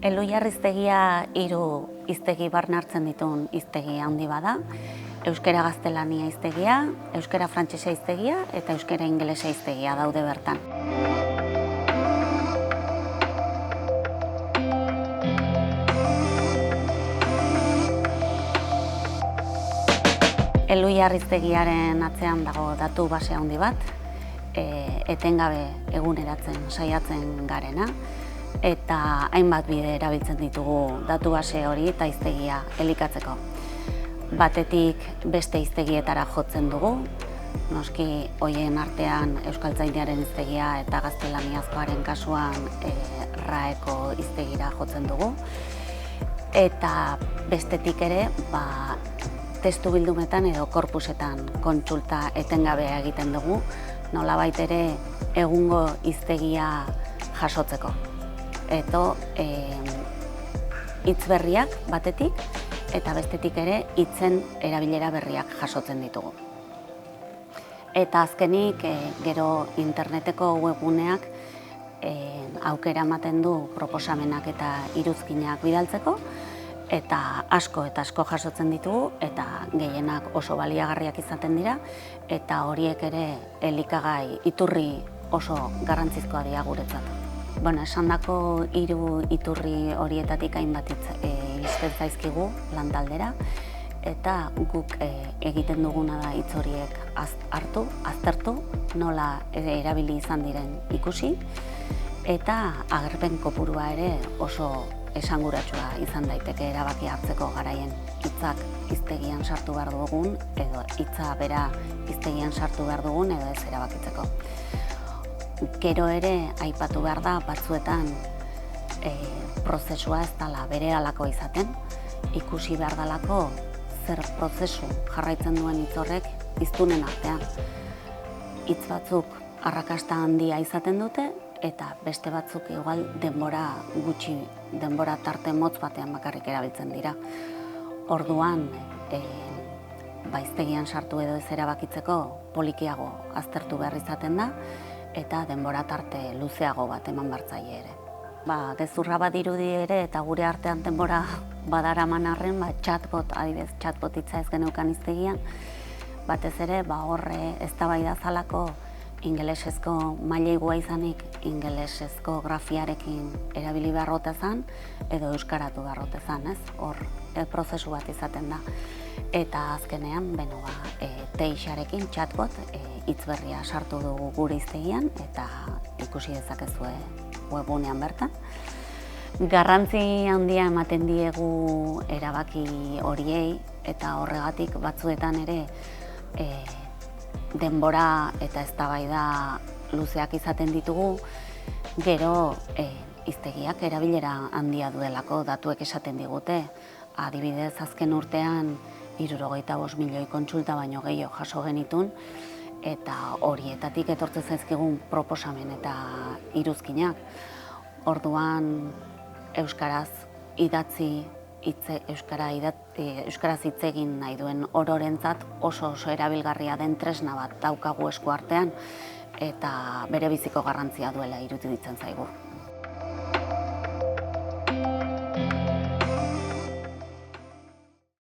Elhuyar hiztegia 3 hiztegi barnartzen dituen hiztegi handi bada. Euskara gaztelania hiztegia, euskara frantsesa hiztegia eta euskara ingelesa hiztegia daude bertan. Elhuyar hiztegiaren atzean dago datu base handi bat, etengabe eguneratzen saiatzen garena, eta hainbat bide erabiltzen ditugu datu base hori eta hiztegia elikatzeko. Batetik beste hiztegietara jotzen dugu, noski horien artean euskaltzaindiaren hiztegia eta gaztelaniazkoaren kasuan RAEko hiztegira jotzen dugu. Eta bestetik ere, testu bildumetan edo korpusetan kontsulta etengabea egiten dugu, nolabait ere egungo hiztegia jasotzeko. Eta hitz berriak batetik eta bestetik ere hitzen erabilera berriak jasotzen ditugu. Eta azkenik gero interneteko webguneak aukera ematen du proposamenak eta iruzkinak bidaltzeko, eta asko jasotzen ditugu eta gehienak oso baliagarriak izaten dira, eta horiek ere elikagai iturri oso garrantzizkoa dira guretzat. Esandako 3 iturri horietatik hainbat iristen zaizkigu lantaldera, eta guk egiten duguna da hitz horiek hartu, aztertu, nola erabili izan diren ikusi, eta agerpen kopurua ere oso esanguratsua izan daiteke erabaki hartzeko garaien. Hitzak hiztegian sartu behar dugun, edo hitza bera hiztegian sartu behar dugun, edo ez erabakitzeko. Gero ere aipatu behar da batzuetan prozesua ez dela berehalako izaten, ikusi behar dalako zer prozesu jarraitzen duen hitz horrek hiztunen artean. Hitz batzuk arrakasta handia izaten dute, eta beste batzuk igual denbora tarte motz batean bakarrik erabiltzen dira. Orduan, hiztegian sartu edo ez erabakitzeko polikiago aztertu behar izaten da, eta denbora tarte luzeago bat eman bartzaile ere. Gezurra bat dirudi ere eta gure artean denbora badaraman arren, chatbot, adibidez, chatbot hitza ez geneukan hiztegian, batez ere horre eztabaida zalako ingelesezko mailegua izanik ingelesezko grafiarekin erabili beharrote zan, edo euskaratu beharrote zan, ez? Hor prozesu bat izaten da. Eta azkenean, teixarekin chatbot hitz berria sartu dugu gure hiztegian, eta ikusi dezakezue webgunean bertan. Garrantzi handia ematen diegu erabaki horiei, eta horregatik batzuetan ere denbora eta eztabaida luzeak izaten ditugu, gero hiztegiak erabilera handia duelako datuek esaten digute. Adibidez, azken urtean 75 milioi kontsulta baino gehiago jaso genitun, eta horietatik etortzen zaizkigun proposamen eta iruzkinak. Orduan, euskaraz idatzi, euskaraz hitz egin nahi duen ororentzat oso erabilgarria den tresna bat daukagu esku artean, eta bere biziko garrantzia duela iruditzen zaigu.